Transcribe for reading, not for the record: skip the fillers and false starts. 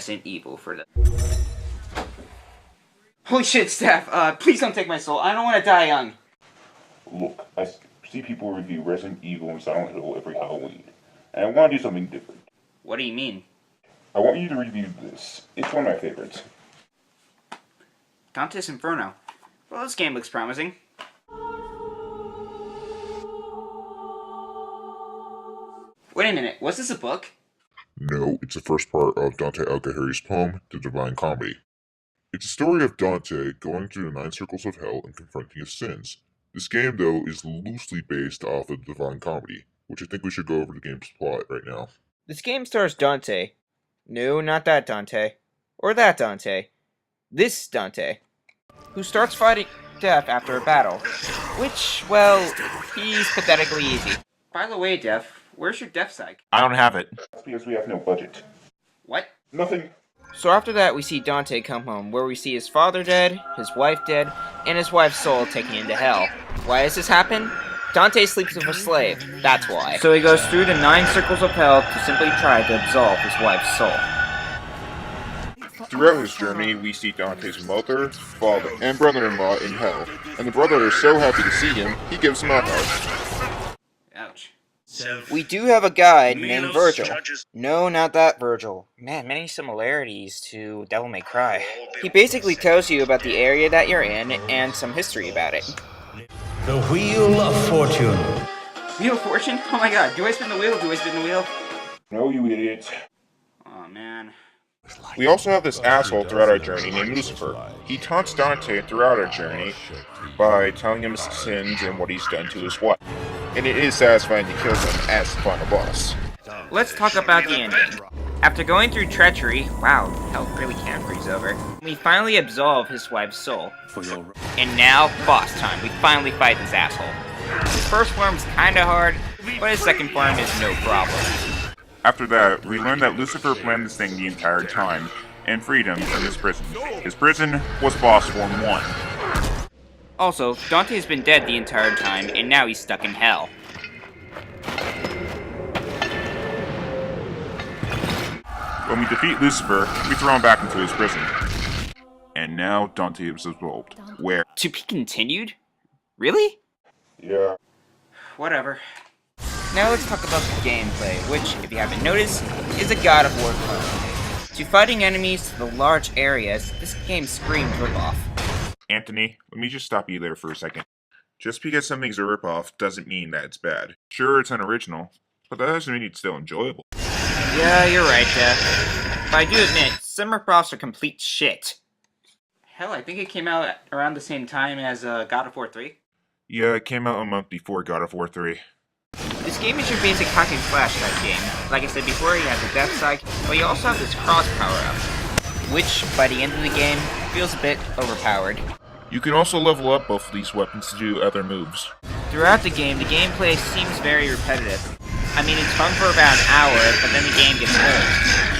Resident Evil for the... Holy shit, Steph! Please don't take my soul. I don't want to die young. Look, I see people review Resident Evil and Silent Hill every Halloween, and I want to do something different. What do you mean? I want you to review this. It's one of my favorites. Dante's Inferno. Well, this game looks promising. Wait a minute, was this a book? No, it's the first part of Dante Alighieri's poem, The Divine Comedy. It's a story of Dante going through the 9 circles of hell and confronting his sins. This game, though, is loosely based off of the Divine Comedy, which I think we should go over the game's plot right now. This game stars Dante. No, not that Dante. Or that Dante. This Dante. Who starts fighting death after a battle. Which, well, he's pathetically easy. By the way, Def, where's your Def Psych? I don't have it. That's because we have no budget. What? Nothing. So after that, we see Dante come home, where we see his father dead, his wife dead, and his wife's soul taken into hell. Why does this happen? Dante sleeps with a slave, that's why. So he goes through the 9 circles of hell to simply try to absolve his wife's soul. Throughout his journey, we see Dante's mother, father, and brother-in-law in hell, and the brother is so happy to see him, he gives him a hug. Ouch. We do have a guide named Virgil. No, not that Virgil. Man, many similarities to Devil May Cry. He basically tells you about the area that you're in and some history about it. The Wheel of Fortune. Wheel of Fortune? Oh my god, do I spin the wheel? Do I spin the wheel? No, you idiot. Oh man. We also have this asshole throughout our journey named Lucifer. He taunts Dante throughout our journey by telling him his sins and what he's done to his wife. And it is satisfying to kill him as the final boss. Let's talk about the ending. After going through treachery, wow, hell really can freeze over, we finally absolve his wife's soul. And now, boss time. We finally fight this asshole. His first form is kinda hard, but his second form is no problem. After that, we learned that Lucifer planned this thing the entire time, and freed him from his prison. His prison was Boss Form 1. Also, Dante's been dead the entire time, and now he's stuck in hell. When we defeat Lucifer, we throw him back into his prison. And now Dante is absolved. Where? To be continued? Really? Yeah. Whatever. Now let's talk about the gameplay, which, if you haven't noticed, is a God of War clone. To fighting enemies to the large areas, this game screams ripoff. Anthony, let me just stop you there for a second. Just because something's a ripoff doesn't mean that it's bad. Sure, it's unoriginal, but that doesn't mean it's still enjoyable. Yeah, you're right, Jeff. But I do admit, some ripoffs are complete shit. Hell, I think it came out around the same time as God of War 3. Yeah, it came out a month before God of War 3. This game is your basic hack and slash type game. Like I said before, you have the Death Psych, but you also have this cross power-up, which, by the end of the game, feels a bit overpowered. You can also level up both of these weapons to do other moves. Throughout the gameplay seems very repetitive. I mean, it's fun for about an hour, but then the game gets old.